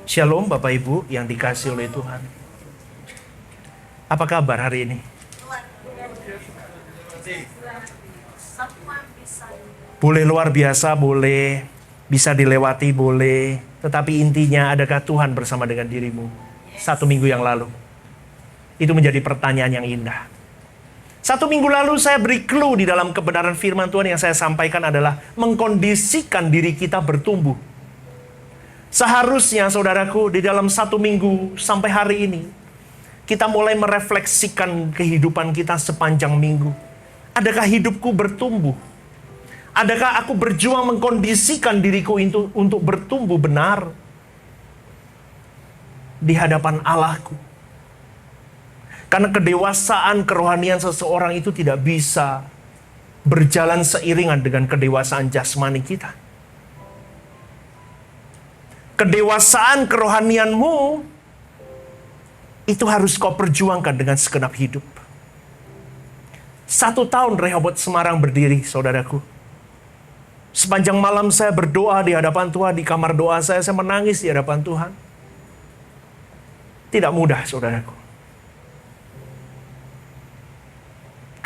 Shalom Bapak Ibu yang dikasihi oleh Tuhan. Apa kabar hari ini? Boleh luar biasa, boleh bisa dilewati, boleh. Tetapi intinya, adakah Tuhan bersama dengan dirimu? 1 minggu yang lalu. Itu menjadi pertanyaan yang indah. 1 minggu lalu saya beri clue di dalam kebenaran firman Tuhan yang saya sampaikan adalah mengkondisikan diri kita bertumbuh. Seharusnya saudaraku di dalam 1 minggu sampai hari ini kita mulai merefleksikan kehidupan kita sepanjang minggu. Adakah hidupku bertumbuh? Adakah aku berjuang mengkondisikan diriku untuk bertumbuh benar di hadapan Allahku? Karena kedewasaan kerohanian seseorang itu tidak bisa berjalan seiringan dengan kedewasaan jasmani kita. Kedewasaan kerohanianmu itu harus kau perjuangkan dengan segenap hidup. 1 tahun Rehoboth Semarang berdiri, saudaraku. Sepanjang malam saya berdoa di hadapan Tuhan, di kamar doa saya menangis di hadapan Tuhan. Tidak mudah, saudaraku.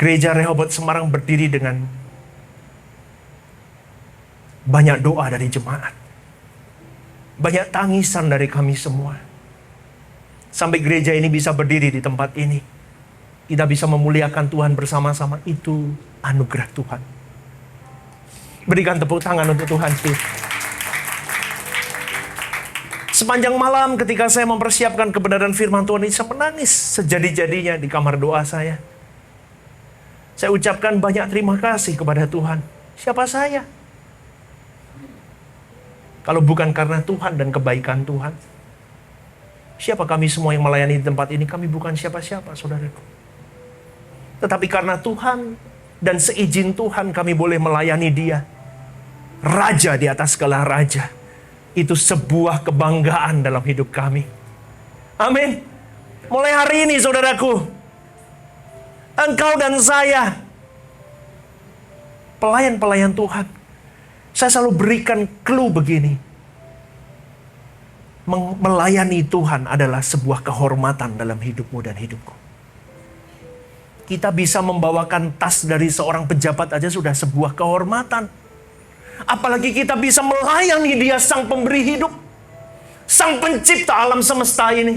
Gereja Rehoboth Semarang berdiri dengan banyak doa dari jemaat. Banyak tangisan dari kami semua. Sampai gereja ini bisa berdiri di tempat ini. Kita bisa memuliakan Tuhan bersama-sama. Itu anugerah Tuhan. Berikan tepuk tangan untuk Tuhan. Sepanjang malam ketika saya mempersiapkan kebenaran firman Tuhan ini, saya menangis sejadi-jadinya di kamar doa saya. Saya ucapkan banyak terima kasih kepada Tuhan. Siapa saya? Kalau bukan karena Tuhan dan kebaikan Tuhan. Siapa kami semua yang melayani di tempat ini? Kami bukan siapa-siapa, saudaraku. Tetapi karena Tuhan dan seizin Tuhan kami boleh melayani Dia. Raja di atas segala raja. Itu sebuah kebanggaan dalam hidup kami. Amin. Mulai hari ini, saudaraku, engkau dan saya, pelayan-pelayan Tuhan, saya selalu berikan clue begini. Melayani Tuhan adalah sebuah kehormatan dalam hidupmu dan hidupku. Kita bisa membawakan tas dari seorang pejabat aja sudah sebuah kehormatan. Apalagi kita bisa melayani Dia, Sang Pemberi hidup, Sang Pencipta alam semesta ini.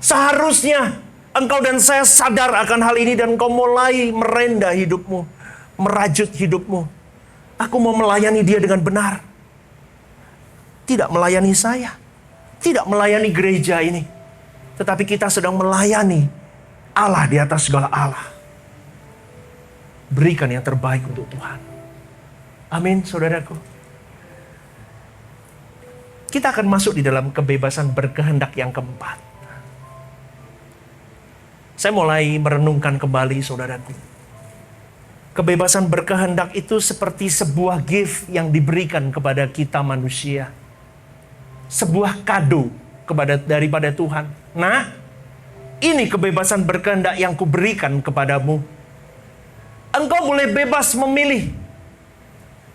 Seharusnya engkau dan saya sadar akan hal ini dan engkau mulai merendah hidupmu, merajut hidupmu. Aku mau melayani Dia dengan benar. Tidak melayani saya. Tidak melayani gereja ini. Tetapi kita sedang melayani Allah di atas segala Allah. Berikan yang terbaik untuk Tuhan. Amin, saudaraku. Kita akan masuk di dalam kebebasan berkehendak yang keempat. Saya mulai merenungkan kembali, saudaraku. Kebebasan berkehendak itu seperti sebuah gift yang diberikan kepada kita manusia. Sebuah kado daripada Tuhan. Nah, ini kebebasan berkehendak yang kuberikan kepadamu. Engkau boleh bebas memilih.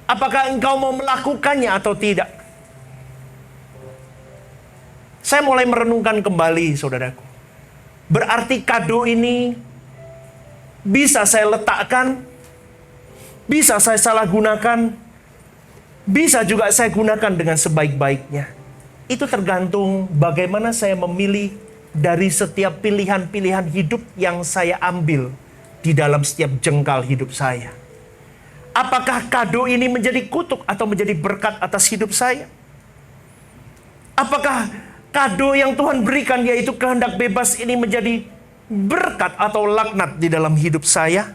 Apakah engkau mau melakukannya atau tidak. Saya mulai merenungkan kembali, saudaraku. Berarti kado ini bisa saya letakkan, bisa saya salah gunakan, bisa juga saya gunakan dengan sebaik-baiknya. Itu tergantung bagaimana saya memilih dari setiap pilihan-pilihan hidup yang saya ambil di dalam setiap jengkal hidup saya. Apakah kado ini menjadi kutuk atau menjadi berkat atas hidup saya? Apakah kado yang Tuhan berikan, yaitu kehendak bebas ini, menjadi berkat atau laknat di dalam hidup saya?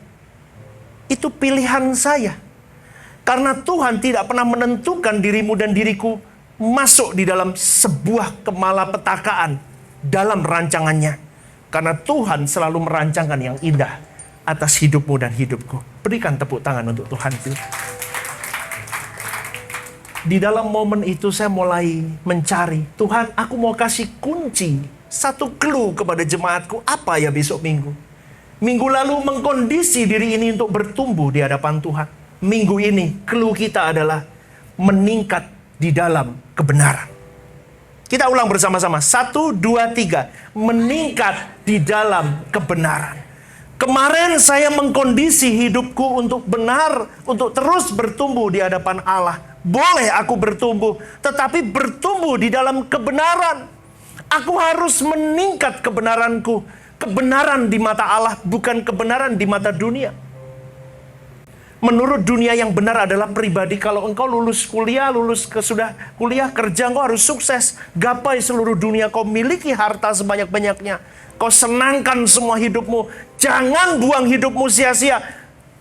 Itu pilihan saya. Karena Tuhan tidak pernah menentukan dirimu dan diriku masuk di dalam sebuah kemalapetakaan dalam rancangannya. Karena Tuhan selalu merancangkan yang indah atas hidupmu dan hidupku. Berikan tepuk tangan untuk Tuhan. Di dalam momen itu saya mulai mencari, Tuhan, aku mau kasih kunci, satu clue kepada jemaatku. Apa ya besok minggu? Minggu lalu mengkondisi diri ini untuk bertumbuh di hadapan Tuhan. Minggu ini clue kita adalah meningkat di dalam kebenaran. Kita ulang bersama-sama. 1, 2, 3. Meningkat di dalam kebenaran. Kemarin saya mengkondisi hidupku untuk benar, untuk terus bertumbuh di hadapan Allah. Boleh aku bertumbuh, tetapi bertumbuh di dalam kebenaran. Aku harus meningkat kebenaranku. Kebenaran di mata Allah, bukan kebenaran di mata dunia. Menurut dunia yang benar adalah pribadi. Kalau engkau lulus kuliah, sudah kuliah, kerja, engkau harus sukses. Gapai seluruh dunia, kau miliki harta sebanyak-banyaknya. Kau senangkan semua hidupmu. Jangan buang hidupmu sia-sia.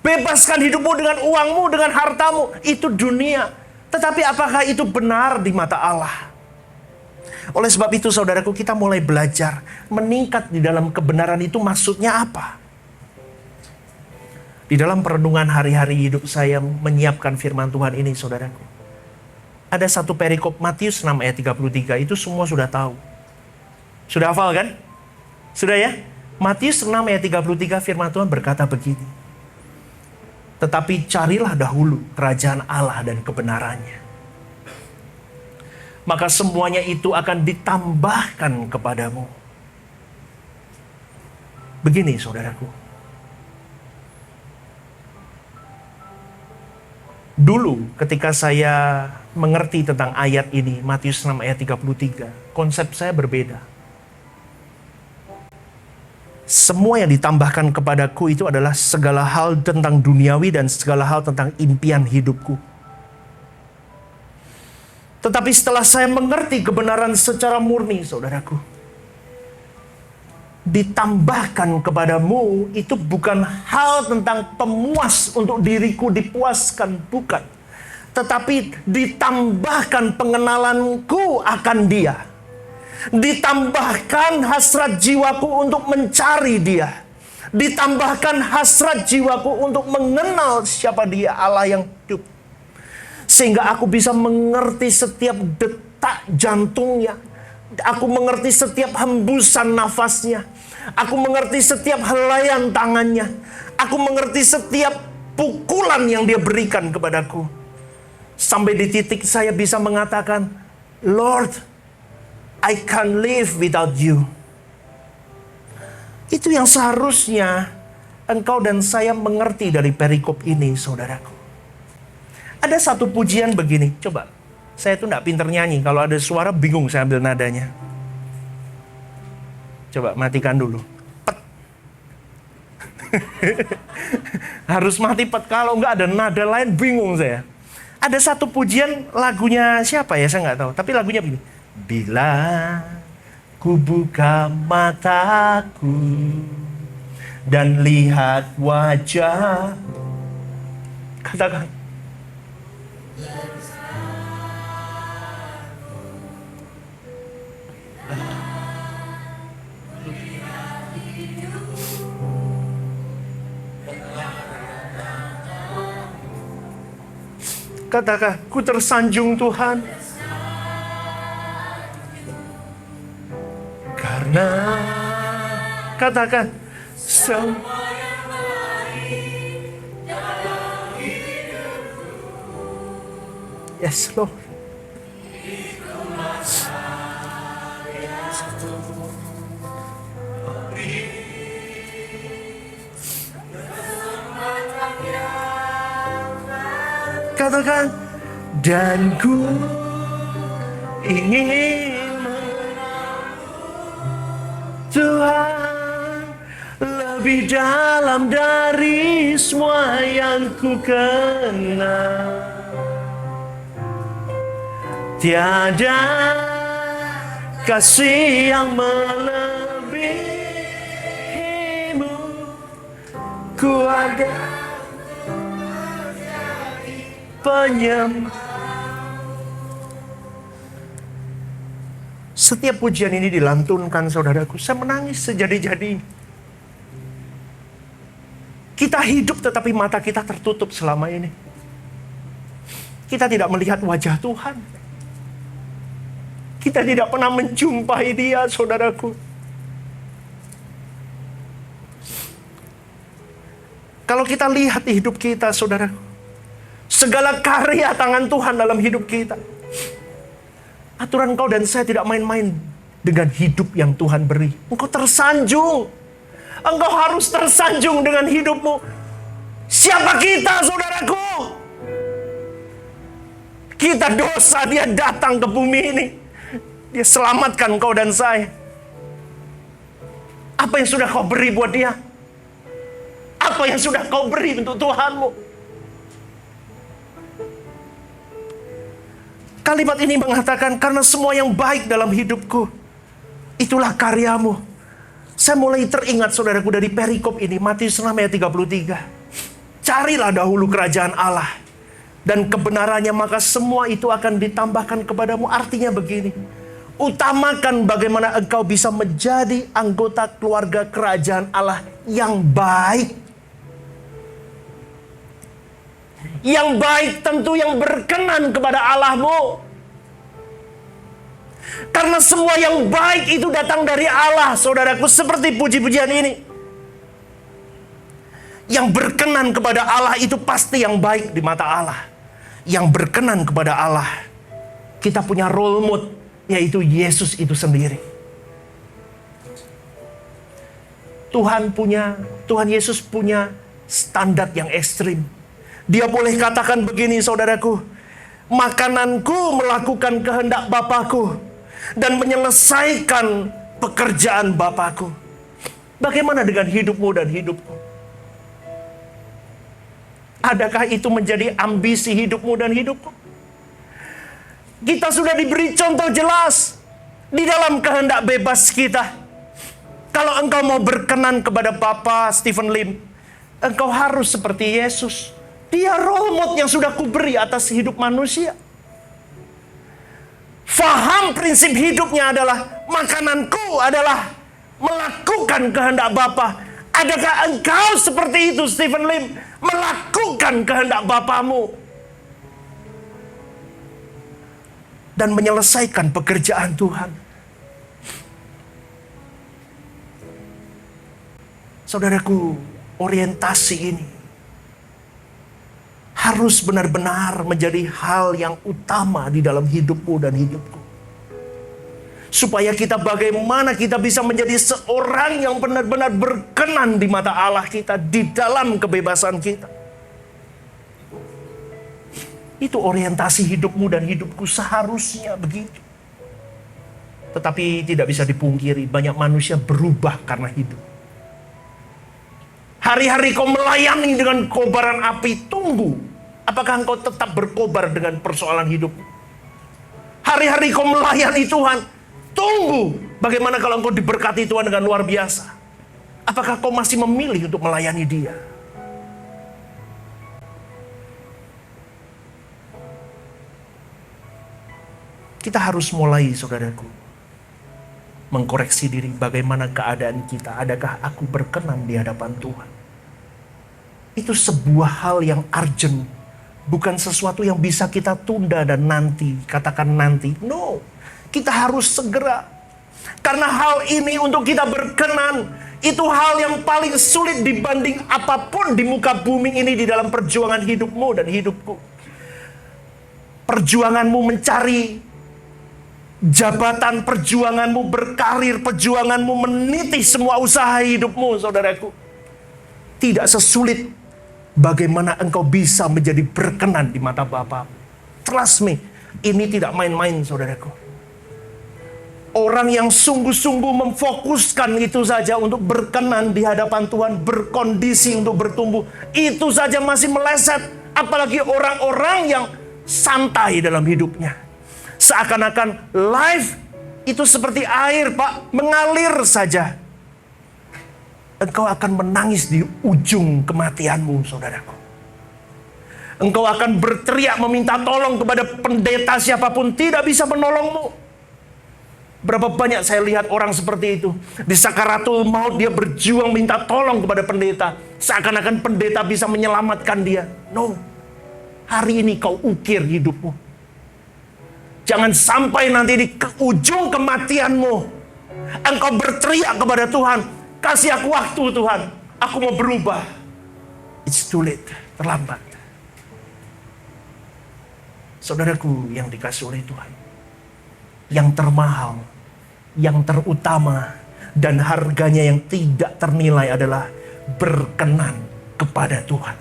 Bebaskan hidupmu dengan uangmu, dengan hartamu. Itu dunia. Tetapi apakah itu benar di mata Allah? Oleh sebab itu saudaraku, kita mulai belajar. Meningkat di dalam kebenaran itu maksudnya apa? Di dalam perenungan hari-hari hidup saya menyiapkan firman Tuhan ini, saudaraku. Ada satu perikop Matius 6 ayat 33, itu semua sudah tahu. Sudah hafal kan? Sudah ya? Matius 6 ayat 33 firman Tuhan berkata begini. Tetapi carilah dahulu kerajaan Allah dan kebenarannya. Maka semuanya itu akan ditambahkan kepadamu. Begini saudaraku. Dulu ketika saya mengerti tentang ayat ini, Matius 6 ayat 33, konsep saya berbeda. Semua yang ditambahkan kepadaku itu adalah segala hal tentang duniawi dan segala hal tentang impian hidupku. Tetapi setelah saya mengerti kebenaran secara murni, saudaraku, ditambahkan kepadamu itu bukan hal tentang pemuas untuk diriku dipuaskan, bukan. Tetapi ditambahkan pengenalanku akan Dia. Ditambahkan hasrat jiwaku untuk mencari Dia. Ditambahkan hasrat jiwaku untuk mengenal siapa Dia, Allah yang hidup. Sehingga aku bisa mengerti setiap detak jantungnya. Aku mengerti setiap hembusan nafasnya. Aku mengerti setiap helaian tangannya. Aku mengerti setiap pukulan yang Dia berikan kepadaku. Sampai di titik saya bisa mengatakan, Lord, I can't live without you. Itu yang seharusnya engkau dan saya mengerti dari perikop ini, saudaraku. Ada satu pujian begini, coba. Saya tuh gak pinter nyanyi. Kalau ada suara bingung saya ambil nadanya. Coba matikan dulu. Pet. Harus mati pet. Kalau nggak ada nada lain bingung saya. Ada satu pujian lagunya siapa ya, saya nggak tahu. Tapi lagunya begini. Bila ku buka mataku dan lihat wajah. Katakan. Katakan, ku tersanjung Tuhan. Karena, katakan, semua yang baik dalam hidupku. Yes, Lord. Katakan, dan ku ingin Tuhan lebih dalam dari semua yang ku kenal. Tiada kasih yang melebihimu. Ku ada Setiap pujian ini dilantunkan, saudaraku, saya menangis sejadi-jadi. Kita hidup tetapi mata kita tertutup selama ini. Kita tidak melihat wajah Tuhan. Kita tidak pernah menjumpai Dia, saudaraku. Kalau kita lihat hidup kita, saudaraku, segala karya tangan Tuhan dalam hidup kita. Aturan engkau dan saya tidak main-main dengan hidup yang Tuhan beri. Engkau tersanjung. Engkau harus tersanjung dengan hidupmu. Siapa kita, saudaraku? Kita dosa, dia datang ke bumi ini. Dia selamatkan kau dan saya. Apa yang sudah kau beri buat dia? Apa yang sudah kau beri untuk Tuhanmu? Kalimat ini mengatakan, karena semua yang baik dalam hidupku, itulah karyamu. Saya mulai teringat, saudaraku, dari perikop ini, Matius 6 ayat 33. Carilah dahulu kerajaan Allah dan kebenarannya, maka semua itu akan ditambahkan kepadamu. Artinya begini, utamakan bagaimana engkau bisa menjadi anggota keluarga kerajaan Allah yang baik. Yang baik tentu yang berkenan kepada Allahmu. Karena semua yang baik itu datang dari Allah, saudaraku, seperti puji-pujian ini. Yang berkenan kepada Allah itu pasti yang baik di mata Allah. Yang berkenan kepada Allah, kita punya role model, yaitu Yesus itu sendiri. Tuhan Yesus punya standar yang ekstrim. Dia boleh katakan begini, saudaraku, makananku melakukan kehendak Bapakku dan menyelesaikan pekerjaan Bapakku. Bagaimana dengan hidupmu dan hidupku? Adakah itu menjadi ambisi hidupmu dan hidupku? Kita sudah diberi contoh jelas di dalam kehendak bebas kita. Kalau engkau mau berkenan kepada Bapa Stephen Lim, engkau harus seperti Yesus. Dia role model yang sudah kuberi atas hidup manusia. Faham prinsip hidupnya adalah, makananku adalah melakukan kehendak Bapa. Adakah engkau seperti itu, Stephen Lim? Melakukan kehendak Bapamu dan menyelesaikan pekerjaan Tuhan. Saudaraku, orientasi ini harus benar-benar menjadi hal yang utama di dalam hidupmu dan hidupku. Supaya bagaimana kita bisa menjadi seorang yang benar-benar berkenan di mata Allah kita, di dalam kebebasan kita. Itu orientasi hidupmu dan hidupku, seharusnya begitu. Tetapi tidak bisa dipungkiri, banyak manusia berubah karena hidup. Hari-hari kau melayani dengan kobaran api, tunggu. Apakah engkau tetap berkobar dengan persoalan hidup? Hari-hari kau melayani Tuhan, tunggu. Bagaimana kalau engkau diberkati Tuhan dengan luar biasa? Apakah kau masih memilih untuk melayani Dia? Kita harus mulai, saudaraku, mengkoreksi diri. Bagaimana keadaan kita? Adakah aku berkenan di hadapan Tuhan? Itu sebuah hal yang urgent. Bukan sesuatu yang bisa kita tunda dan nanti. Katakan nanti. No. Kita harus segera. Karena hal ini untuk kita berkenan, itu hal yang paling sulit dibanding apapun di muka bumi ini di dalam perjuangan hidupmu dan hidupku. Perjuanganmu mencari jabatan, perjuanganmu berkarir, perjuanganmu meniti semua usaha hidupmu, saudaraku. Tidak sesulit bagaimana engkau bisa menjadi berkenan di mata Bapa. Trust me, ini tidak main-main, saudaraku. Orang yang sungguh-sungguh memfokuskan itu saja untuk berkenan di hadapan Tuhan, berkondisi untuk bertumbuh, itu saja masih meleset. Apalagi orang-orang yang santai dalam hidupnya. Seakan-akan life itu seperti air, Pak, mengalir saja. Engkau akan menangis di ujung kematianmu, saudaraku. Engkau akan berteriak meminta tolong kepada pendeta siapapun, tidak bisa menolongmu. Berapa banyak saya lihat orang seperti itu. Di sakaratul maut dia berjuang minta tolong kepada pendeta. Seakan-akan pendeta bisa menyelamatkan dia. No. Hari ini kau ukir hidupmu. Jangan sampai nanti di ujung kematianmu engkau berteriak kepada Tuhan, kasih aku waktu Tuhan, aku mau berubah. It's too late, terlambat. Saudaraku yang dikasih oleh Tuhan, yang termahal, yang terutama, dan harganya yang tidak ternilai adalah berkenan kepada Tuhan.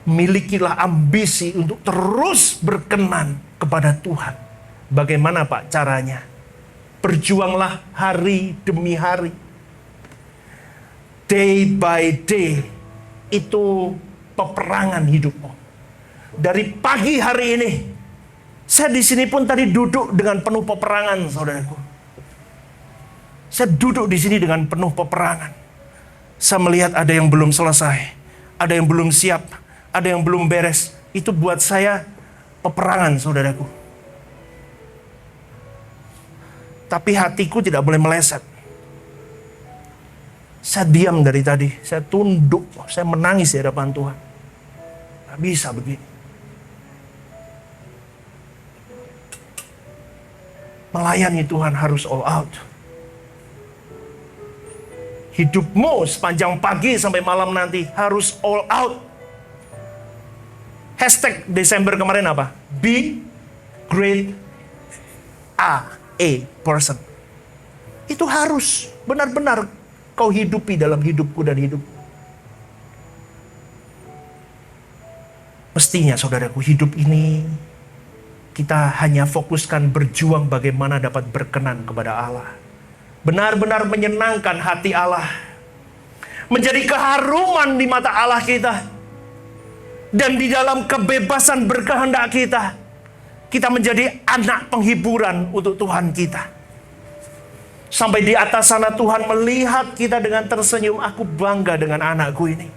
Milikilah ambisi untuk terus berkenan kepada Tuhan. Bagaimana Pak caranya? Berjuanglah hari demi hari. Day by day. Itu peperangan hidupmu. Dari pagi hari ini, saya di sini pun tadi duduk dengan penuh peperangan, saudaraku. Saya duduk di sini dengan penuh peperangan. Saya melihat ada yang belum selesai, ada yang belum siap, ada yang belum beres. Itu buat saya peperangan, saudaraku. Tapi hatiku tidak boleh meleset. Saya diam dari tadi, saya tunduk, saya menangis di hadapan Tuhan. Gak bisa begini. Melayani Tuhan harus all out. Hidupmu sepanjang pagi sampai malam nanti harus all out. Hashtag Desember kemarin apa? Be great a person. Itu harus benar-benar kau hidupi dalam hidupku dan hidupku. Mestinya saudaraku, hidup ini kita hanya fokuskan berjuang bagaimana dapat berkenan kepada Allah. Benar-benar menyenangkan hati Allah. Menjadi keharuman di mata Allah kita. Dan di dalam kebebasan berkehendak kita, kita menjadi anak penghiburan untuk Tuhan kita. Sampai di atas sana Tuhan melihat kita dengan tersenyum. Aku bangga dengan anakku ini.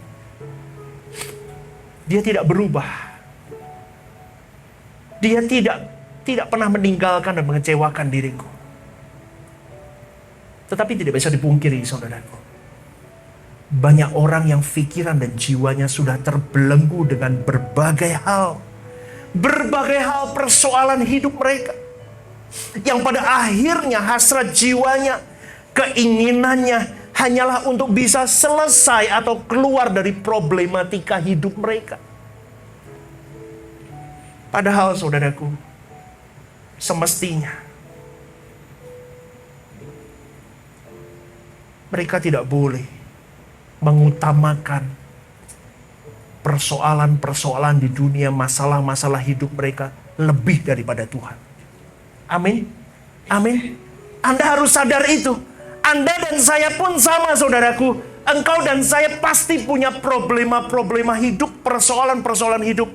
Dia tidak berubah. Dia tidak pernah meninggalkan dan mengecewakan diriku. Tetapi tidak bisa dipungkiri, saudaraku. Banyak orang yang pikiran dan jiwanya sudah terbelenggu dengan berbagai hal. Berbagai hal persoalan hidup mereka. Yang pada akhirnya hasrat jiwanya, keinginannya hanyalah untuk bisa selesai atau keluar dari problematika hidup mereka. Padahal, saudaraku, semestinya mereka tidak boleh mengutamakan persoalan-persoalan di dunia, masalah-masalah hidup mereka lebih daripada Tuhan. Amin. Amin. Anda harus sadar itu. Anda dan saya pun sama, saudaraku. Engkau dan saya pasti punya problema-problema hidup, persoalan-persoalan hidup.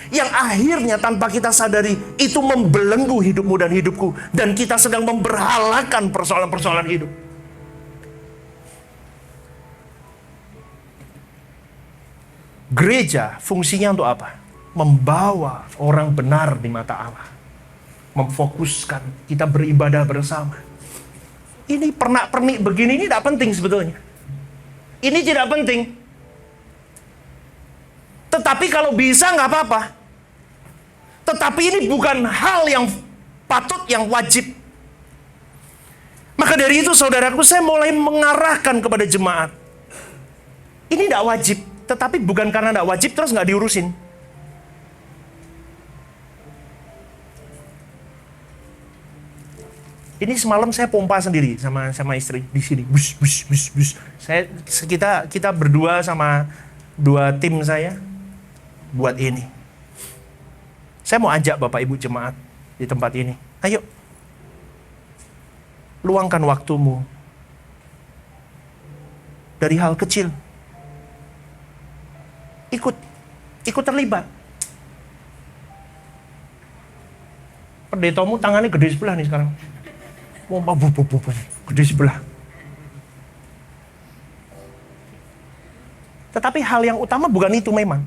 Yang akhirnya tanpa kita sadari, itu membelenggu hidupmu dan hidupku. Dan kita sedang memberhalakan persoalan-persoalan hidup. Gereja fungsinya untuk apa? Membawa orang benar di mata Allah. Memfokuskan, kita beribadah bersama. Ini pernak-pernik begini, ini tidak penting sebetulnya. Ini tidak penting. Tetapi kalau bisa nggak apa-apa. Tetapi ini bukan hal yang patut, yang wajib. Maka dari itu, saudaraku, saya mulai mengarahkan kepada jemaat. Ini tidak wajib. Tetapi bukan karena tidak wajib terus nggak diurusin. Ini semalam saya pompa sendiri sama istri di sini. Bus. Kita berdua sama 2 tim saya buat ini. Saya mau ajak Bapak Ibu jemaat di tempat ini. Ayo. Luangkan waktumu. Dari hal kecil. Ikut terlibat. Pendetamu tangannya gede sebelah nih sekarang. Gede sebelah. Tetapi hal yang utama bukan itu memang.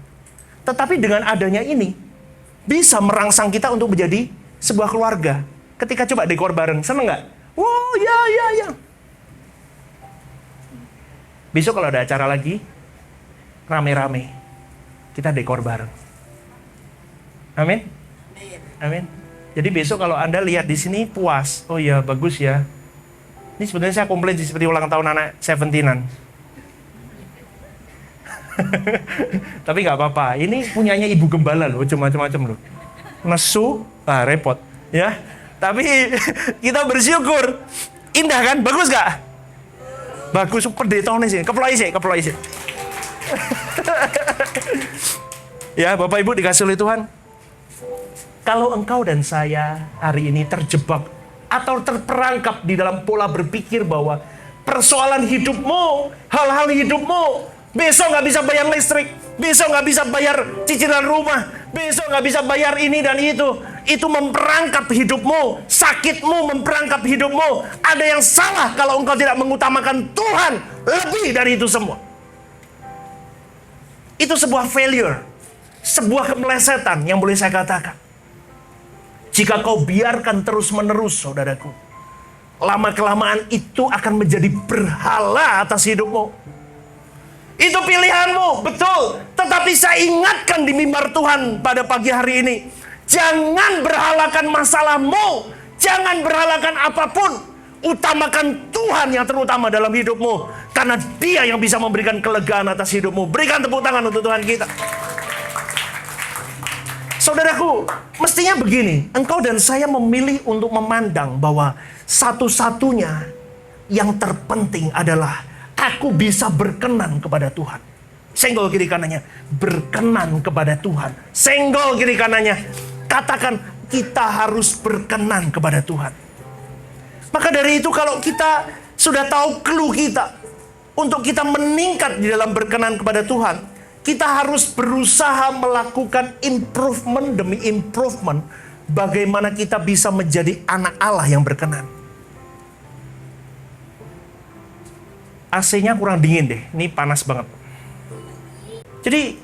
Tetapi dengan adanya ini, bisa merangsang kita untuk menjadi sebuah keluarga. Ketika coba dekor bareng, seneng nggak? Wow, ya. Besok kalau ada acara lagi, rame-rame, kita dekor bareng. Amin? Amin. Jadi besok kalau Anda lihat di sini puas, oh ya bagus ya. Ini sebenarnya saya komplain seperti ulang tahun anak 17-an. Tapi nggak apa-apa. Ini punyanya Ibu Gembala loh, macam-macam loh. Nesu, repot, ya. Tapi kita bersyukur. Indah kan? Bagus gak? Bagus, pendetone sih. Keploi sih. Ya, Bapak Ibu dikasih oleh Tuhan. Kalau engkau dan saya hari ini terjebak atau terperangkap di dalam pola berpikir bahwa persoalan hidupmu, hal-hal hidupmu, besok nggak bisa bayar listrik, besok nggak bisa bayar cicilan rumah, besok nggak bisa bayar ini dan itu memperangkap hidupmu, sakitmu memperangkap hidupmu. Ada yang salah kalau engkau tidak mengutamakan Tuhan lebih dari itu semua. Itu sebuah failure, sebuah kemelesetan yang boleh saya katakan. Jika kau biarkan terus-menerus, saudaraku, lama-kelamaan itu akan menjadi berhala atas hidupmu. Itu pilihanmu, betul. Tetapi saya ingatkan di mimbar Tuhan pada pagi hari ini, jangan berhalakan masalahmu, jangan berhalakan apapun. Utamakan Tuhan yang terutama dalam hidupmu, karena Dia yang bisa memberikan kelegaan atas hidupmu. Berikan tepuk tangan untuk Tuhan kita. Saudaraku, mestinya begini, engkau dan saya memilih untuk memandang bahwa satu-satunya yang terpenting adalah aku bisa berkenan kepada Tuhan. Senggol kiri kanannya, berkenan kepada Tuhan. Senggol kiri kanannya, katakan kita harus berkenan kepada Tuhan. Maka dari itu kalau kita sudah tahu clue kita untuk kita meningkat di dalam berkenan kepada Tuhan, kita harus berusaha melakukan improvement demi improvement. Bagaimana kita bisa menjadi anak Allah yang berkenan. AC-nya kurang dingin deh. Ini panas banget. Jadi,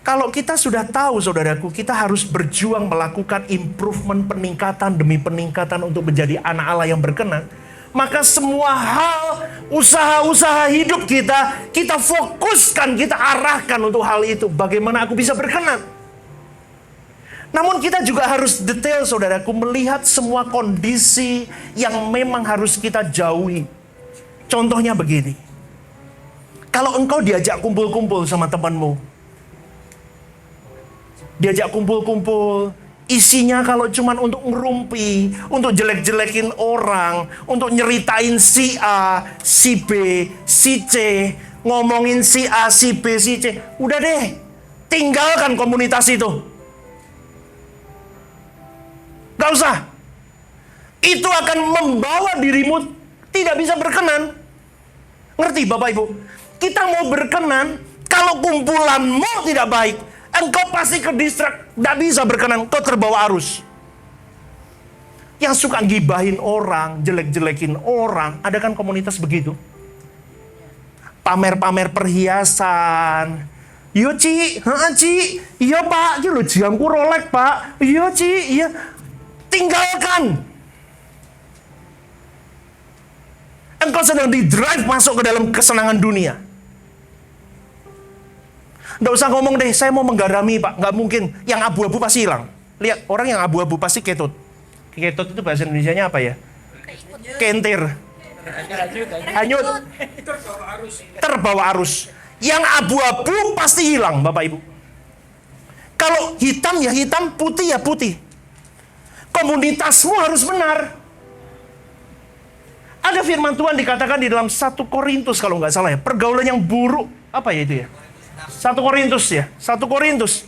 kalau kita sudah tahu, saudaraku, kita harus berjuang melakukan improvement, peningkatan demi peningkatan untuk menjadi anak Allah yang berkenan. Maka semua hal, usaha-usaha hidup kita fokuskan, kita arahkan untuk hal itu. Bagaimana aku bisa berkenan? Namun kita juga harus detail, saudaraku, melihat semua kondisi yang memang harus kita jauhi. Contohnya begini. Kalau engkau diajak kumpul-kumpul sama temanmu, diajak kumpul-kumpul, isinya kalau cuman untuk ngerumpi, untuk jelek-jelekin orang, untuk nyeritain si A, si B, si C, ngomongin si A, si B, si C. Udah deh, tinggalkan komunitas itu. Gak usah. Itu akan membawa dirimu tidak bisa berkenan. Ngerti Bapak Ibu? Kita mau berkenan, kalau kumpulanmu tidak baik, engkau pasti ke distrak, tidak bisa berkenan, kau terbawa arus. Yang suka gibahin orang, jelek-jelekin orang, ada kan komunitas begitu. Pamer-pamer perhiasan. Iya Ci, Ci, iya Pak, iya lo jamku Rolex Pak, iya Ci, iya. Tinggalkan. Engkau sedang di-drive masuk ke dalam kesenangan dunia. Nggak usah ngomong deh, saya mau menggarami Pak. Nggak mungkin. Yang abu-abu pasti hilang. Lihat, orang yang abu-abu pasti ketut. Ketut itu bahasa Indonesianya apa ya? Kentir. Hanyut. Terbawa arus. Yang abu-abu pasti hilang, Bapak Ibu. Kalau hitam ya hitam, putih ya putih. Komunitasmu harus benar. Ada firman Tuhan dikatakan di dalam 1 Korintus kalau nggak salah ya. Pergaulan yang buruk. Apa ya itu ya? 1 Korintus ya. 1 Korintus.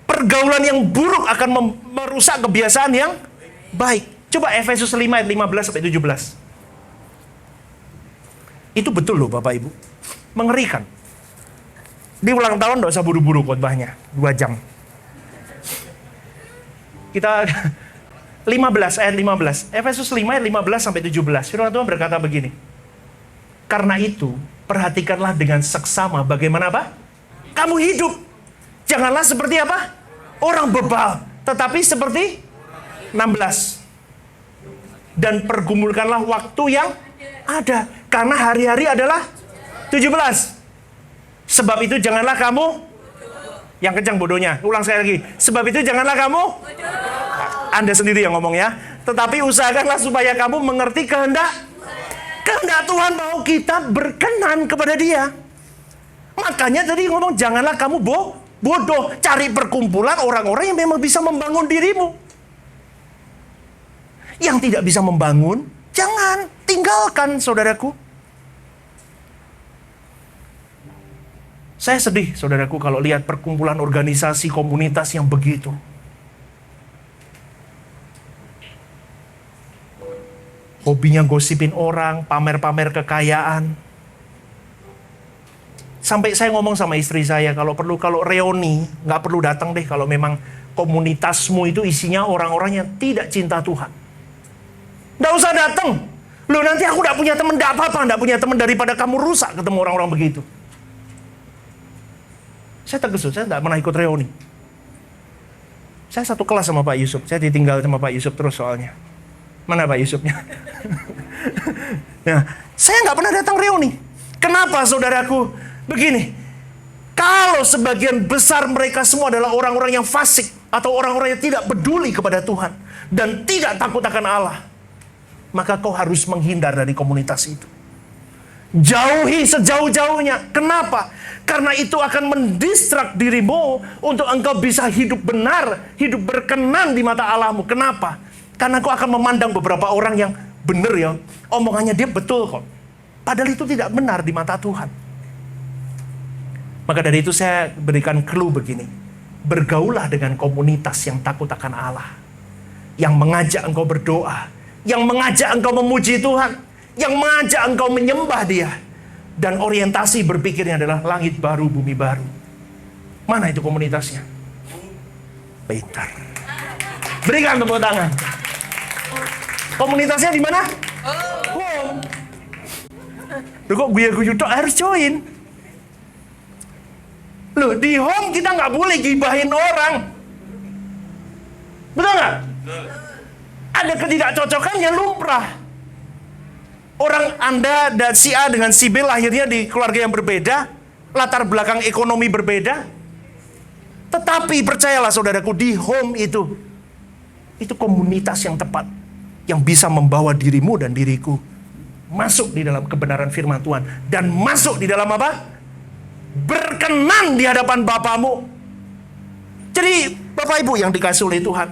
Pergaulan yang buruk akan merusak kebiasaan yang baik. Coba Efesus 5 ayat 15-17. Itu betul loh Bapak Ibu. Mengerikan. Di ulang tahun nggak usah buru-buru khotbahnya. 2 jam. Kita 15 ayat 15. Efesus 5 ayat 15-17. Firman Tuhan berkata begini. Karena itu, perhatikanlah dengan seksama bagaimana apa? Kamu hidup. Janganlah seperti apa? Orang bebal. Tetapi seperti 16. Dan pergumulkanlah waktu yang ada. Karena hari-hari adalah 17. Sebab itu janganlah kamu, yang kencang bodohnya. Ulang sekali lagi. Sebab itu janganlah kamu, Anda sendiri yang ngomong ya. Tetapi usahakanlah supaya kamu mengerti kehendak Tuhan, mau kita berkenan kepada Dia. Makanya tadi ngomong janganlah kamu bodoh. Cari perkumpulan orang-orang yang memang bisa membangun dirimu. yang tidak bisa membangun, jangan tinggalkan, saudaraku. Saya sedih, saudaraku, kalau lihat perkumpulan organisasi komunitas yang begitu. Hobinya gosipin orang, pamer-pamer kekayaan. Sampai saya ngomong sama istri saya, kalau reuni, nggak perlu datang deh kalau memang komunitasmu itu isinya orang-orang yang tidak cinta Tuhan. Nggak usah datang. Loh, nanti aku nggak punya teman, nggak apa-apa, nggak punya teman daripada kamu rusak ketemu orang-orang begitu. Saya terkejut, saya nggak pernah ikut reuni. Saya satu kelas sama Pak Yusuf, saya ditinggal sama Pak Yusuf terus soalnya. Mana Pak Yusufnya? Nah, saya nggak pernah datang reuni. Kenapa, saudaraku? Begini, kalau sebagian besar mereka semua adalah orang-orang yang fasik atau orang-orang yang tidak peduli kepada Tuhan dan tidak takut akan Allah, maka kau harus menghindar dari komunitas itu. Jauhi sejauh-jauhnya. Kenapa? Karena itu akan mendistrak dirimu untuk engkau bisa hidup benar, hidup berkenan di mata Allahmu. Kenapa? Karena kau akan memandang beberapa orang yang benar ya, omongannya dia betul kok. Padahal itu tidak benar di mata Tuhan. Maka dari itu saya berikan clue begini. Bergaulah dengan komunitas yang takut akan Allah. Yang mengajak engkau berdoa. Yang mengajak engkau memuji Tuhan. Yang mengajak engkau menyembah Dia. Dan orientasi berpikirnya adalah langit baru, bumi baru. Mana itu komunitasnya? Pintar. Berikan tepuk tangan. Komunitasnya di mana? Home. Loh, kok guya-guyu tok harus join? Loh, di home kita nggak boleh gibahin orang. Betul nggak? Ada ketidakcocokannya lumrah. Orang Anda dan si A dengan si B lahirnya di keluarga yang berbeda, latar belakang ekonomi berbeda. Tetapi percayalah saudaraku, di home itu komunitas yang tepat, yang bisa membawa dirimu dan diriku masuk di dalam kebenaran firman Tuhan. Dan masuk di dalam apa? Berkenan di hadapan Bapamu. Jadi Bapak Ibu yang dikasihi oleh Tuhan,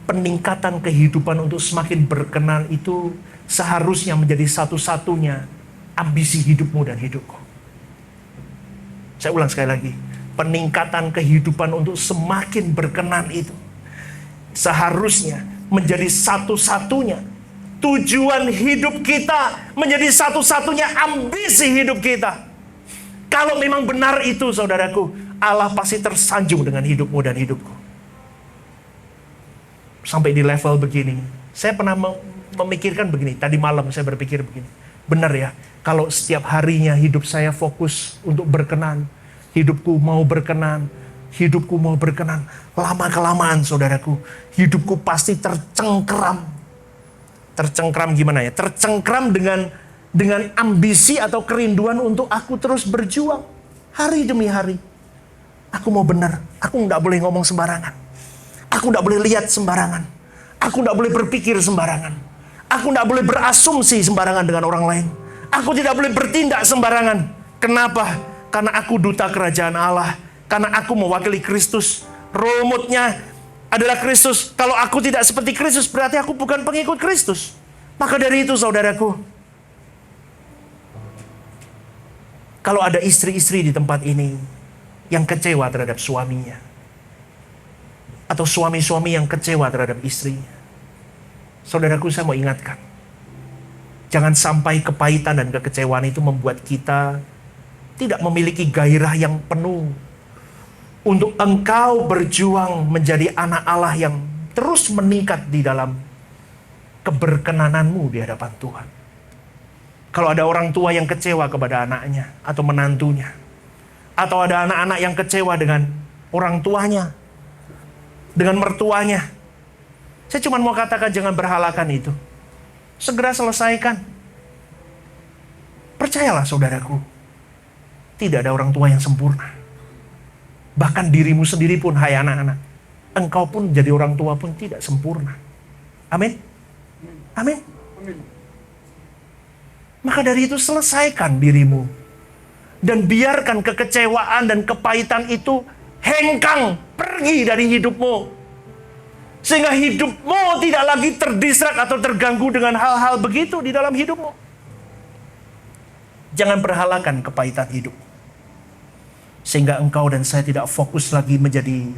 peningkatan kehidupan untuk semakin berkenan itu seharusnya menjadi satu-satunya ambisi hidupmu dan hidupku. Saya ulang sekali lagi. Peningkatan kehidupan untuk semakin berkenan itu seharusnya menjadi satu-satunya tujuan hidup kita, menjadi satu-satunya ambisi hidup kita. Kalau memang benar itu, saudaraku, Allah pasti tersanjung dengan hidupmu dan hidupku. Sampai di level begini. Saya pernah memikirkan begini. Tadi malam saya berpikir begini. Benar ya, kalau setiap harinya hidup saya fokus untuk berkenan, hidupku mau berkenan, lama-kelamaan saudaraku, hidupku pasti tercengkram. Tercengkram gimana ya? Tercengkram dengan ambisi atau kerinduan untuk aku terus berjuang. Hari demi hari. Aku mau benar, aku nggak boleh ngomong sembarangan. Aku tidak boleh lihat sembarangan. Aku tidak boleh berpikir sembarangan. Aku tidak boleh berasumsi sembarangan dengan orang lain. Aku tidak boleh bertindak sembarangan. Kenapa? Karena aku duta kerajaan Allah. Karena aku mewakili Kristus. Rumusnya adalah Kristus. Kalau aku tidak seperti Kristus, berarti aku bukan pengikut Kristus. Maka dari itu, saudaraku, kalau ada istri-istri di tempat ini yang kecewa terhadap suaminya, atau suami-suami yang kecewa terhadap istrinya, saudaraku, saya mau ingatkan, jangan sampai kepahitan dan kekecewaan itu membuat kita tidak memiliki gairah yang penuh untuk engkau berjuang menjadi anak Allah yang terus meningkat di dalam keberkenananmu di hadapan Tuhan. Kalau ada orang tua yang kecewa kepada anaknya atau menantunya, atau ada anak-anak yang kecewa dengan orang tuanya, dengan mertuanya, saya cuma mau katakan jangan berhalakan itu. Segera selesaikan. Percayalah saudaraku, tidak ada orang tua yang sempurna. Bahkan dirimu sendiri pun, hai anak-anak, engkau pun jadi orang tua pun tidak sempurna. Amin. Amin. Maka dari itu selesaikan dirimu. Dan biarkan kekecewaan dan kepahitan itu hengkang pergi dari hidupmu. Sehingga hidupmu Engkau tidak lagi terdistrak atau terganggu dengan hal-hal begitu di dalam hidupmu. Jangan berhalakan kepahitan hidup. Sehingga engkau dan saya tidak fokus lagi menjadi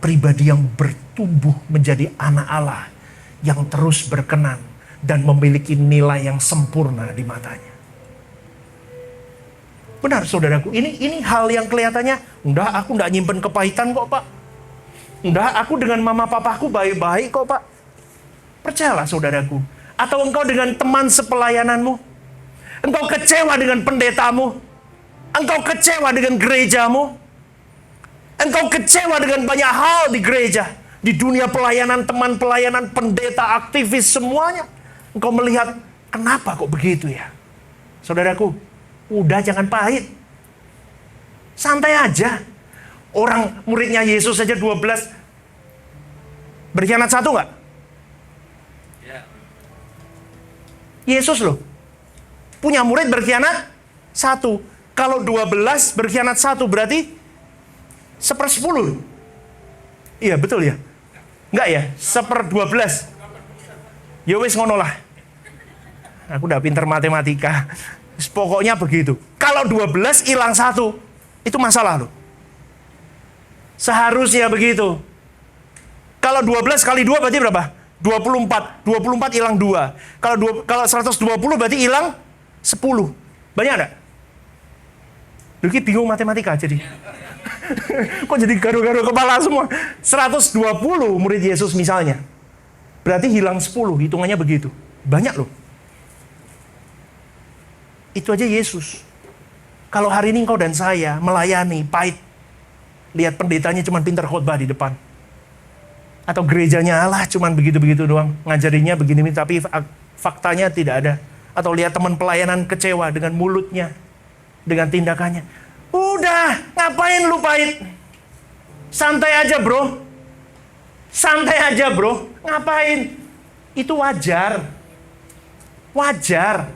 pribadi yang bertumbuh menjadi anak Allah yang terus berkenan dan memiliki nilai yang sempurna di matanya. Benar saudaraku, ini hal yang kelihatannya, enggak, aku enggak nyimpen kepahitan kok Pak. Enggak, aku dengan mama papaku baik-baik kok Pak. Percayalah saudaraku. Atau engkau dengan teman sepelayananmu, engkau kecewa dengan pendetamu, engkau kecewa dengan gerejamu, engkau kecewa dengan banyak hal di gereja, di dunia pelayanan, teman pelayanan, pendeta, aktivis, semuanya. Engkau melihat, kenapa kok begitu ya? Saudaraku, udah jangan pahit. Santai aja. Orang muridnya Yesus saja 12 berkhianat satu nggak? Yesus loh. Punya murid berkhianat satu. Kalau 12 berkhianat satu berarti 1/10. Iya betul ya? Enggak ya? 1/12. Ya wis ngono lah. Aku udah pinter matematika. Pokoknya begitu. Kalau 12 hilang satu, itu masalah loh. Seharusnya begitu. Kalau 12 kali 2 berarti berapa? 24. 24 hilang 2. Kalau 120 berarti hilang 10. Banyak enggak? Luki bingung matematika jadi. Kok jadi garu-garu kepala semua? 120 murid Yesus misalnya. Berarti hilang 10, hitungannya begitu. Banyak loh. Itu aja Yesus. Kalau hari ini engkau dan saya melayani, pahit. Lihat pendetanya cuma pintar khotbah di depan. Atau gerejanya Allah cuma begitu-begitu doang. Ngajarinya begini, tapi faktanya tidak ada. Atau lihat teman pelayanan kecewa dengan mulutnya. Dengan tindakannya. Udah, ngapain lu pahit? Santai aja bro. Santai aja bro. Ngapain? Itu wajar. Wajar.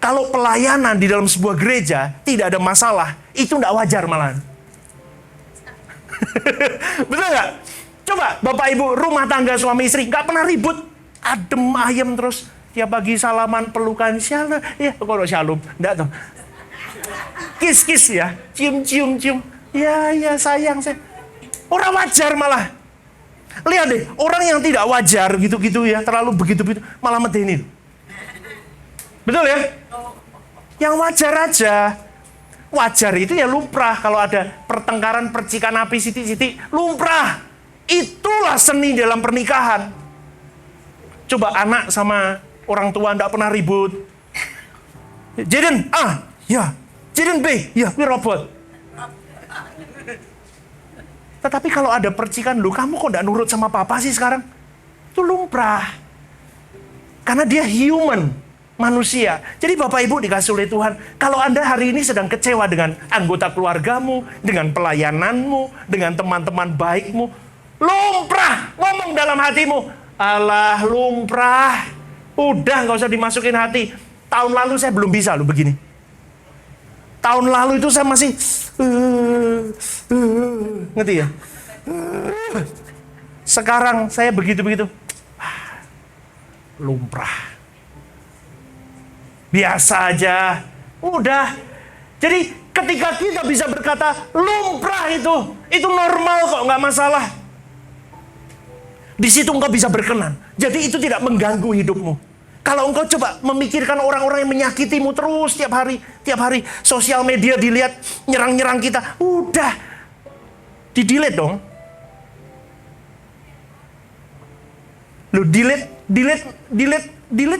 Kalau pelayanan di dalam sebuah gereja tidak ada masalah, itu enggak wajar malahan. Betul nggak? Coba bapak ibu rumah tangga suami istri nggak pernah ribut, adem ayem terus tiap pagi salaman pelukan shalom ya kok shalom enggak tuh kiss kiss ya cium cium cium ya ya sayang saya orang wajar malah lihat deh orang yang tidak wajar gitu gitu ya terlalu begitu begitu malah medeni betul ya yang wajar aja. Wajar itu ya lumrah. Kalau ada pertengkaran, percikan api, siti-siti, lumrah. Itulah seni dalam pernikahan. Coba anak sama orang tua tidak pernah ribut. Jaden, ya. Jaden B, ya, we robot. Tetapi kalau ada percikan, kamu kok tidak nurut sama papa sih sekarang? Itu lumrah. Karena dia human. Manusia. Jadi Bapak Ibu dikasih oleh Tuhan, kalau Anda hari ini sedang kecewa dengan anggota keluargamu, dengan pelayananmu, dengan teman-teman baikmu, lumrah, ngomong dalam hatimu, alah lumrah, udah nggak usah dimasukin hati. Tahun lalu saya belum bisa loh begini. Tahun lalu itu saya masih, ngerti ya? Sekarang saya begitu-begitu, lumrah. Biasa aja. Udah. Jadi ketika kita bisa berkata lumrah itu normal kok, nggak masalah. Di situ engkau bisa berkenan. Jadi itu tidak mengganggu hidupmu. Kalau engkau coba memikirkan orang-orang yang menyakitimu terus tiap hari sosial media dilihat nyerang-nyerang kita, udah di-delete dong. Lu delete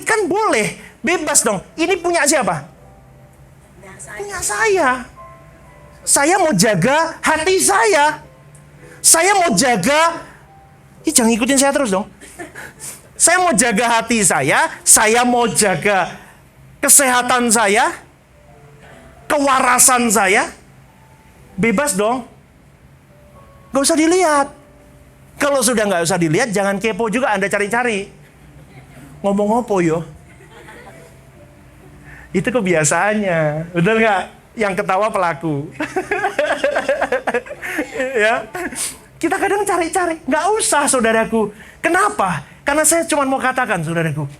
kan boleh. Bebas dong. Ini punya siapa? Punya saya. Saya mau jaga hati saya. Saya mau jaga. Jangan ikutin saya terus dong. Saya mau jaga hati saya mau jaga kesehatan saya, kewarasan saya. Bebas dong. Gak usah dilihat. Kalau sudah gak usah dilihat, jangan kepo juga Anda cari-cari. Ngomong apa yo? Itu kebiasaannya, betul nggak? Yang ketawa pelaku. Ya, kita kadang cari-cari, nggak usah saudaraku. Kenapa? Karena saya cuma mau katakan, saudaraku,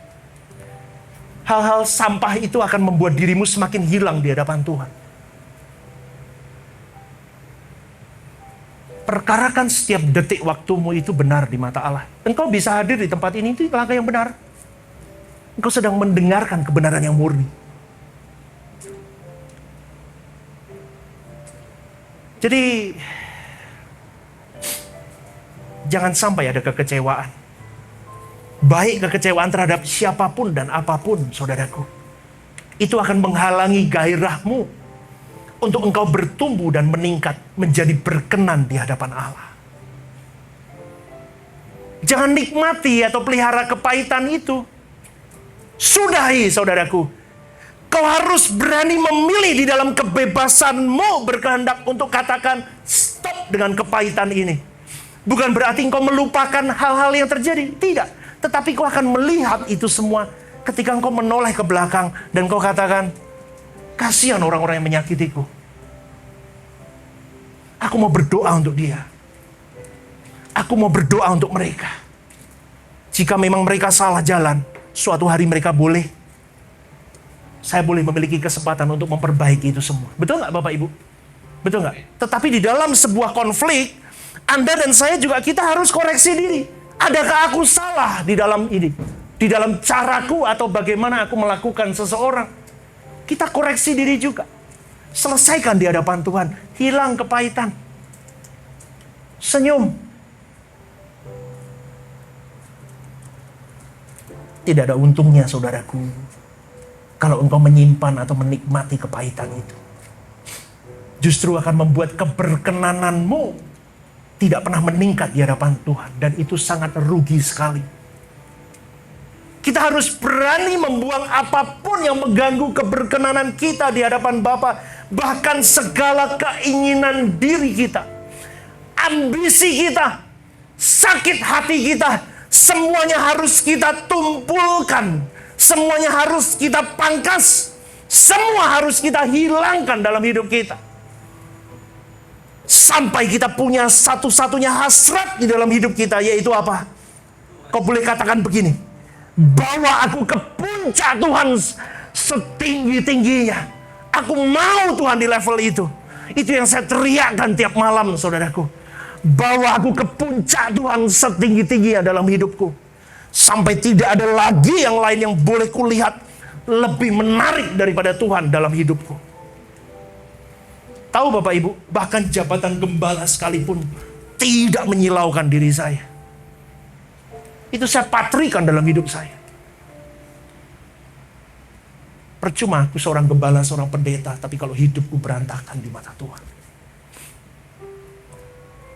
hal-hal sampah itu akan membuat dirimu semakin hilang di hadapan Tuhan. Perkarakan setiap detik waktumu itu benar di mata Allah. Engkau bisa hadir di tempat ini, itu langkah yang benar. Engkau sedang mendengarkan kebenaran yang murni. Jadi, jangan sampai ada kekecewaan. Baik kekecewaan terhadap siapapun dan apapun, saudaraku. Itu akan menghalangi gairahmu untuk engkau bertumbuh dan meningkat menjadi berkenan di hadapan Allah. Jangan nikmati atau pelihara kepahitan itu. Sudahi, saudaraku. Kau harus berani memilih di dalam kebebasanmu berkehendak untuk katakan stop dengan kepahitan ini. Bukan berarti engkau melupakan hal-hal yang terjadi. Tidak. Tetapi kau akan melihat itu semua ketika engkau menoleh ke belakang dan kau katakan, kasihan orang-orang yang menyakitiku. Aku mau berdoa untuk dia. Aku mau berdoa untuk mereka. Jika memang mereka salah jalan, suatu hari mereka boleh. Saya boleh memiliki kesempatan untuk memperbaiki itu semua. Betul nggak Bapak Ibu? Betul nggak? Tetapi di dalam sebuah konflik, Anda dan saya juga kita harus koreksi diri. Adakah aku salah di dalam ini? Di dalam caraku atau bagaimana aku melakukan seseorang? Kita koreksi diri juga. Selesaikan di hadapan Tuhan. Hilang kepahitan. Senyum. Tidak ada untungnya, saudaraku, kalau engkau menyimpan atau menikmati kepahitan itu. Justru akan membuat keberkenananmu tidak pernah meningkat di hadapan Tuhan. Dan itu sangat rugi sekali. Kita harus berani membuang apapun yang mengganggu keberkenanan kita di hadapan Bapa. Bahkan segala keinginan diri kita, ambisi kita, sakit hati kita, semuanya harus kita tumpulkan. Semuanya harus kita pangkas. Semua harus kita hilangkan dalam hidup kita. Sampai kita punya satu-satunya hasrat di dalam hidup kita, yaitu apa? Kau boleh katakan begini, bawa aku ke puncak Tuhan setinggi-tingginya. Aku mau Tuhan di level itu. Itu yang saya teriakkan tiap malam, saudaraku. Bawa aku ke puncak Tuhan setinggi-tingginya dalam hidupku. Sampai tidak ada lagi yang lain yang boleh kulihat lebih menarik daripada Tuhan dalam hidupku. Tahu Bapak Ibu, bahkan jabatan gembala sekalipun tidak menyilaukan diri saya. Itu saya patrikan dalam hidup saya. Percuma aku seorang gembala, seorang pendeta, tapi kalau hidupku berantakan di mata Tuhan.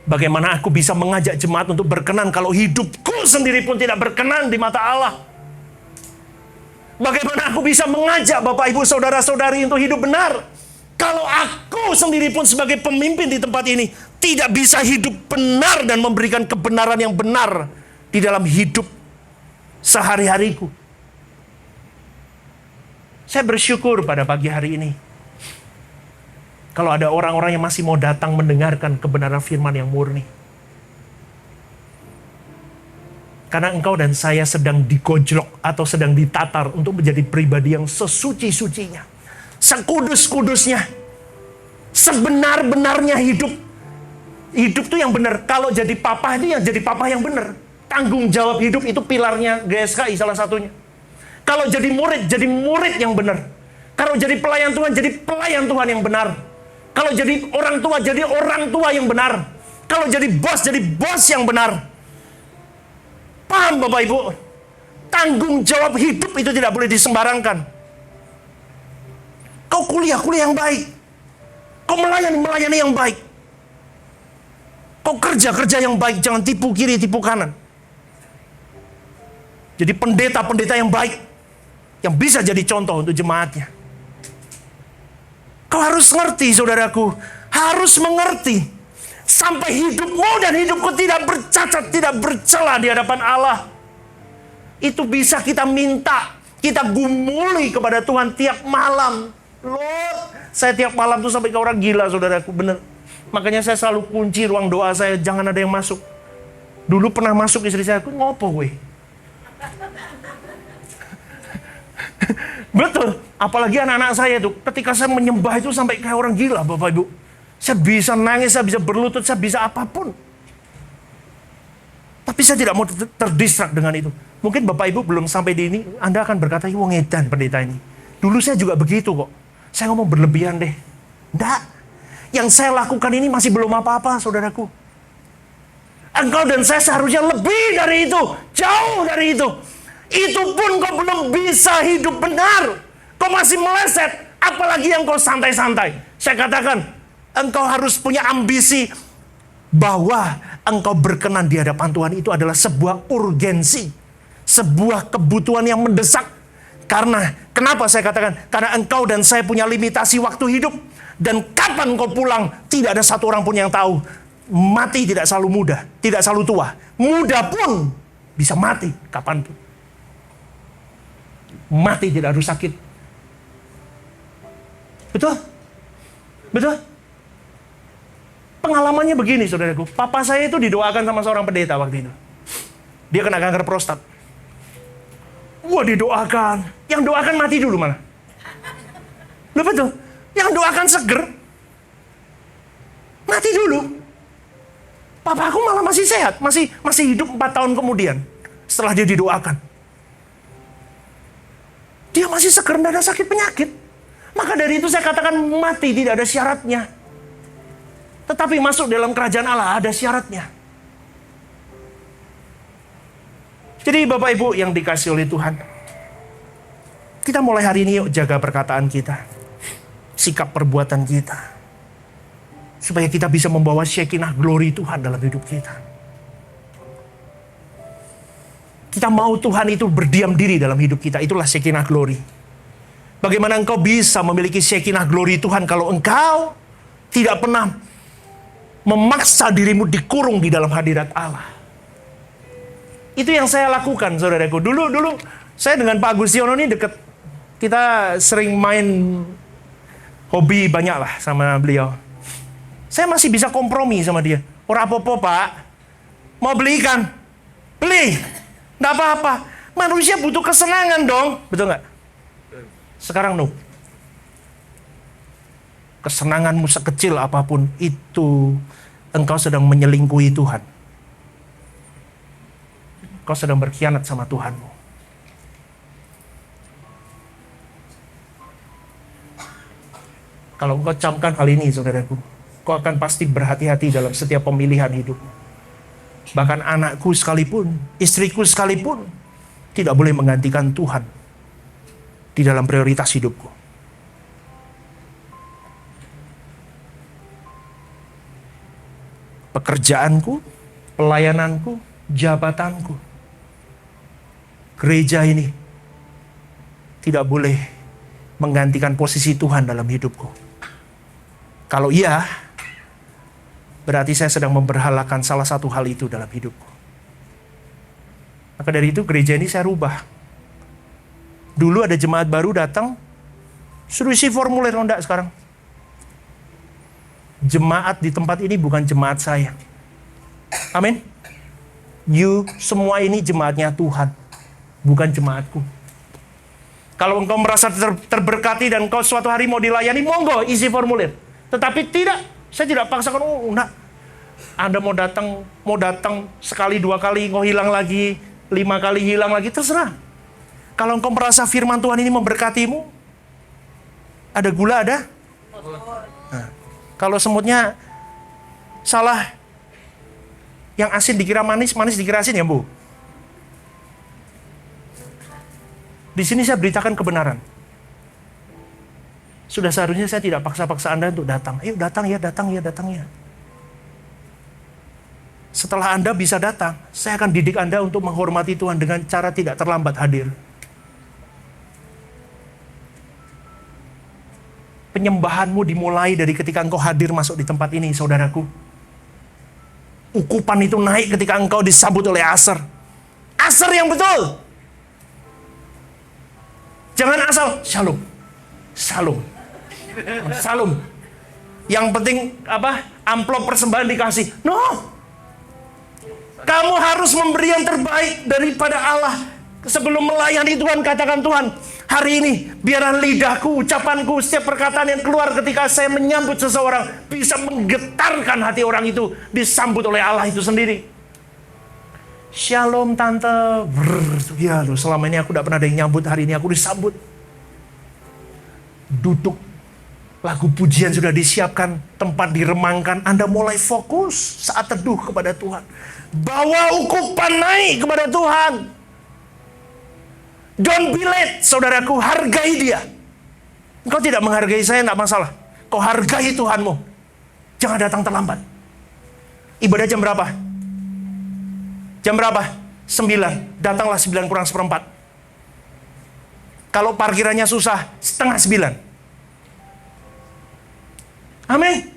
Bagaimana aku bisa mengajak jemaat untuk berkenan kalau hidupku sendiri pun tidak berkenan di mata Allah? Bagaimana aku bisa mengajak Bapak Ibu saudara-saudari untuk hidup benar kalau aku sendiri pun sebagai pemimpin di tempat ini tidak bisa hidup benar dan memberikan kebenaran yang benar di dalam hidup sehari-hariku? Saya bersyukur pada pagi hari ini kalau ada orang-orang yang masih mau datang mendengarkan kebenaran firman yang murni. Karena engkau dan saya sedang digojlok atau sedang ditatar untuk menjadi pribadi yang sesuci-sucinya, sekudus-kudusnya, sebenar-benarnya hidup. Hidup tuh yang benar. Kalau jadi papa itu yang jadi papa yang benar. Tanggung jawab hidup itu pilarnya GSKI salah satunya. Kalau jadi murid yang benar. Kalau jadi pelayan Tuhan, jadi pelayan Tuhan yang benar. Kalau jadi orang tua yang benar. Kalau jadi bos yang benar. Paham Bapak Ibu? Tanggung jawab hidup itu tidak boleh disembarangkan. Kau kuliah yang baik. Kau melayani yang baik. Kau kerja yang baik. Jangan tipu kiri, tipu kanan. Jadi pendeta yang baik. Yang bisa jadi contoh untuk jemaatnya. Kau harus ngerti, saudaraku. Harus mengerti. Sampai hidupmu dan hidupku tidak bercacat, tidak bercela di hadapan Allah. Itu bisa kita minta. Kita gumuli kepada Tuhan tiap malam. Lord, saya tiap malam tuh sampai ke orang gila, saudaraku, bener. Makanya saya selalu kunci ruang doa saya, jangan ada yang masuk. Dulu pernah masuk istri saya, aku ngopo gue. Betul. Apalagi anak-anak saya tuh, ketika saya menyembah itu sampai kayak orang gila, Bapak Ibu. Saya bisa nangis, saya bisa berlutut, saya bisa apapun. Tapi saya tidak mau terdistrak dengan itu. Mungkin Bapak Ibu belum sampai di ini, Anda akan berkata, wah ngedan pendeta ini. Dulu saya juga begitu kok. Saya ngomong berlebihan deh. Enggak. Yang saya lakukan ini masih belum apa-apa, saudaraku. Engkau dan saya seharusnya lebih dari itu. Jauh dari itu. Itu pun kau belum bisa hidup benar. Kau masih meleset. Apalagi yang kau santai-santai. Saya katakan, engkau harus punya ambisi bahwa engkau berkenan di hadapan Tuhan itu adalah sebuah urgensi. Sebuah kebutuhan yang mendesak. Karena, kenapa saya katakan? Karena engkau dan saya punya limitasi waktu hidup. Dan kapan kau pulang, tidak ada satu orang pun yang tahu. Mati tidak selalu muda, tidak selalu tua. Muda pun bisa mati kapanpun. Mati tidak harus sakit. Betul? Betul? Pengalamannya begini, saudaraku. Papa saya itu didoakan sama seorang pendeta waktu itu. Dia kena kanker prostat. Wah, didoakan. Yang doakan mati dulu malah. Loh, betul? Yang doakan seger. Mati dulu. Papa aku malah masih sehat. Masih hidup 4 tahun kemudian. Setelah dia didoakan. Dia masih seger, tidak ada sakit penyakit. Maka dari itu saya katakan mati tidak ada syaratnya. Tetapi masuk dalam kerajaan Allah ada syaratnya. Jadi Bapak Ibu yang dikasih oleh Tuhan. Kita mulai hari ini yuk jaga perkataan kita. Sikap perbuatan kita. Supaya kita bisa membawa Shekinah glory Tuhan dalam hidup kita. Kita mau Tuhan itu berdiam diri dalam hidup kita. Itulah Shekinah glory. Bagaimana engkau bisa memiliki Shekinah glory Tuhan kalau engkau tidak pernah memaksa dirimu dikurung di dalam hadirat Allah. Itu yang saya lakukan, saudaraku. Dulu saya dengan Pak Agustiono ini dekat. Kita sering main hobi banyak lah sama beliau. Saya masih bisa kompromi sama dia. Ora apa-apa, Pak. Mau beli ikan? Beli. Nggak apa-apa. Manusia butuh kesenangan dong. Betul nggak? Sekarang no. Kesenanganmu sekecil apapun itu, engkau sedang menyelingkuhi Tuhan. Engkau sedang berkhianat sama Tuhanmu. Kalau engkau camkan hal ini, saudaraku, kau akan pasti berhati-hati dalam setiap pemilihan hidupmu. Bahkan anakku sekalipun, istriku sekalipun, tidak boleh menggantikan Tuhan di dalam prioritas hidupku. Pekerjaanku, pelayananku, jabatanku, gereja ini tidak boleh menggantikan posisi Tuhan dalam hidupku. Kalau iya, berarti saya sedang memberhalakan salah satu hal itu dalam hidupku. Maka dari itu gereja ini saya rubah. Dulu ada jemaat baru datang, suruh isi formulir, enggak sekarang. Jemaat di tempat ini bukan jemaat saya. Amin. You semua ini jemaatnya Tuhan, bukan jemaatku. Kalau engkau merasa terberkati dan engkau suatu hari mau dilayani, monggo isi formulir. Tetapi tidak, saya tidak paksakan. Oh, enggak. Anda mau datang sekali, 2 kali, engkau hilang lagi, 5 kali hilang lagi, terserah. Kalau engkau merasa firman Tuhan ini memberkatimu, ada gula, ada? Nah, kalau semutnya salah, yang asin dikira manis, manis dikira asin ya, Bu? Di sini saya beritakan kebenaran. Sudah seharusnya saya tidak paksa-paksa Anda untuk datang. Ayo datang ya, datang ya, datang ya. Setelah Anda bisa datang, saya akan didik Anda untuk menghormati Tuhan dengan cara tidak terlambat hadir. Penyembahanmu dimulai dari ketika engkau hadir masuk di tempat ini, saudaraku. Ukupan itu naik ketika engkau disambut oleh Aser. Aser yang betul. Jangan asal shalom. Shalom. Shalom. Yang penting amplop persembahan dikasih. No. Kamu harus memberi yang terbaik daripada Allah. Sebelum melayani Tuhan, katakan, Tuhan, hari ini biarlah lidahku, ucapanku, setiap perkataan yang keluar ketika saya menyambut seseorang bisa menggetarkan hati orang itu, disambut oleh Allah itu sendiri. Shalom tante. Ya loh, selama ini aku tidak pernah ada yang nyambut, hari ini aku disambut. Duduk, lagu pujian sudah disiapkan, tempat diremangkan, Anda mulai fokus saat teduh kepada Tuhan. Bawa ukupan naik kepada Tuhan. Don't be late, saudaraku, hargai dia. Engkau tidak menghargai saya, tidak masalah. Kau hargai Tuhanmu. Jangan datang terlambat. Ibadah jam berapa? Jam berapa? 9. Datanglah 9 kurang seperempat. Kalau parkirannya susah, setengah 9. Amin.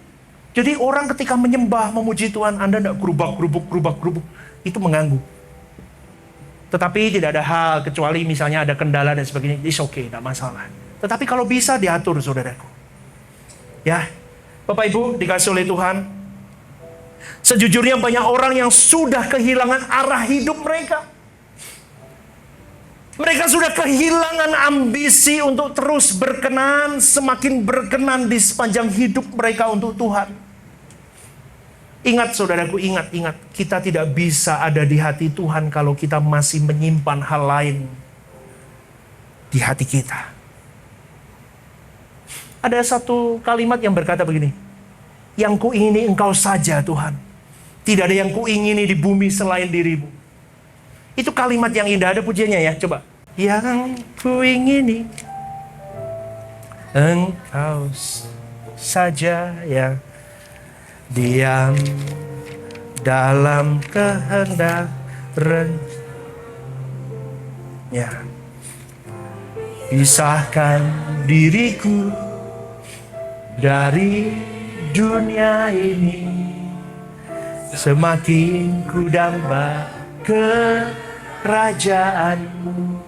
Jadi orang ketika menyembah, memuji Tuhan, Anda tidak gerubak-gerubuk. Itu mengganggu. Tetapi tidak ada hal, kecuali misalnya ada kendala dan sebagainya. It's okay, tidak masalah. Tetapi kalau bisa diatur, saudaraku. Ya, Bapak Ibu dikasih oleh Tuhan. Sejujurnya banyak orang yang sudah kehilangan arah hidup mereka. Mereka sudah kehilangan ambisi untuk terus berkenan, semakin berkenan di sepanjang hidup mereka untuk Tuhan. Ingat saudaraku, ingat. Kita tidak bisa ada di hati Tuhan kalau kita masih menyimpan hal lain di hati kita. Ada satu kalimat yang berkata begini, yang kuingini Engkau saja Tuhan. Tidak ada yang kuingini di bumi selain dirimu. Itu kalimat yang indah, ada pujiannya ya, coba. Yang kuingini Engkau saja ya, diam dalam kehendak ya, pisahkan diriku dari dunia ini, semakin ku damba kerajaanmu.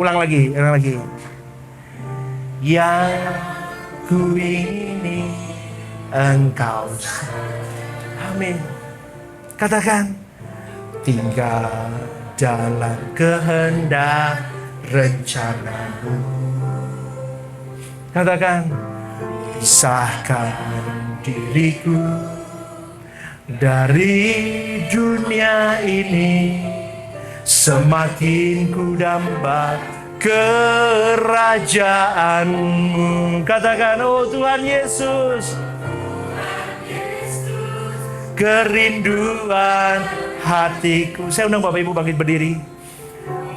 Ulang lagi. Yang ku ingini Engkau. Amin. Katakan, tinggal dalam kehendak rencanamu. Katakan, pisahkan diriku dari dunia ini, semakin ku damba kerajaanmu. Katakan, oh Tuhan Yesus, kerinduan hatiku. Saya undang Bapak Ibu bangkit berdiri.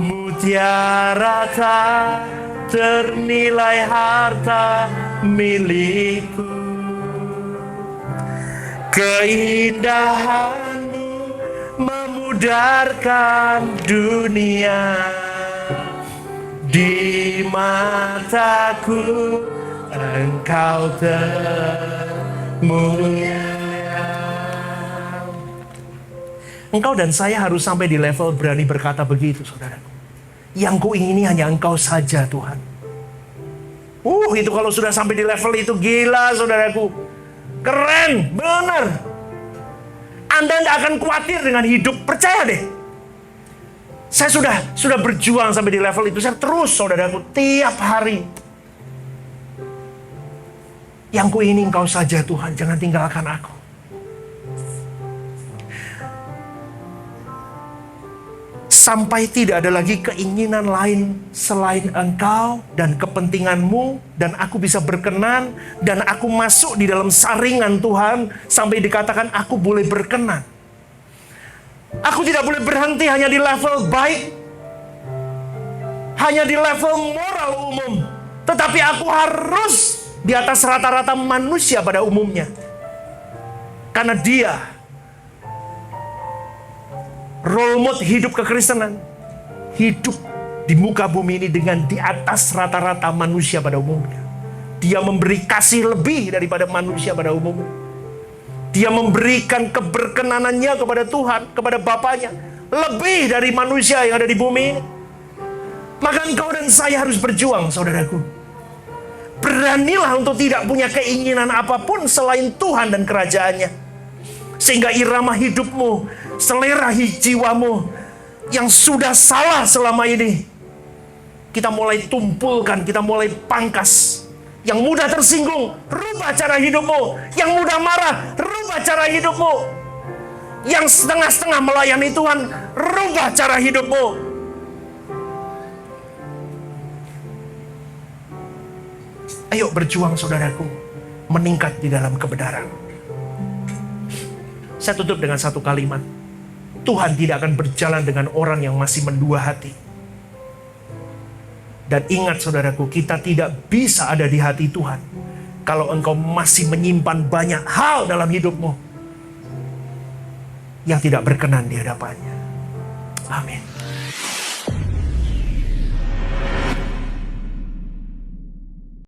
Mutiara tak ternilai harta milikku, keindahanmu memudarkan dunia. Di mataku Engkau termulia. Engkau dan saya harus sampai di level berani berkata begitu, saudaraku. Yang kuingini hanya Engkau saja, Tuhan. Itu kalau sudah sampai di level itu gila, saudaraku. Keren, benar. Anda tidak akan khawatir dengan hidup, percaya deh. Saya sudah berjuang sampai di level itu. Saya terus, saudaraku, tiap hari. Yang kuingini Engkau saja, Tuhan. Jangan tinggalkan aku. Sampai tidak ada lagi keinginan lain selain Engkau dan kepentinganmu, dan aku bisa berkenan, dan aku masuk di dalam saringan Tuhan sampai dikatakan aku boleh berkenan. Aku tidak boleh berhenti hanya di level baik, hanya di level moral umum, tetapi aku harus di atas rata-rata manusia pada umumnya, karena Dia role model hidup kekristenan, hidup di muka bumi ini dengan di atas rata-rata manusia pada umumnya. Dia memberi kasih lebih daripada manusia pada umumnya. Dia memberikan keberkenanannya kepada Tuhan, kepada Bapaknya, lebih dari manusia yang ada di bumi ini. Maka engkau dan saya harus berjuang, saudaraku. Beranilah untuk tidak punya keinginan apapun selain Tuhan dan kerajaannya. Sehingga irama hidupmu, selera jiwamu yang sudah salah selama ini, kita mulai tumpulkan, kita mulai pangkas. Yang mudah tersinggung, rubah cara hidupmu. Yang mudah marah, rubah cara hidupmu. Yang setengah-setengah melayani Tuhan, rubah cara hidupmu. Ayo berjuang saudaraku, meningkat di dalam kebenaran. Saya tutup dengan satu kalimat. Tuhan tidak akan berjalan dengan orang yang masih mendua hati. Dan ingat saudaraku, kita tidak bisa ada di hati Tuhan kalau engkau masih menyimpan banyak hal dalam hidupmu yang tidak berkenan di hadapannya. Amin.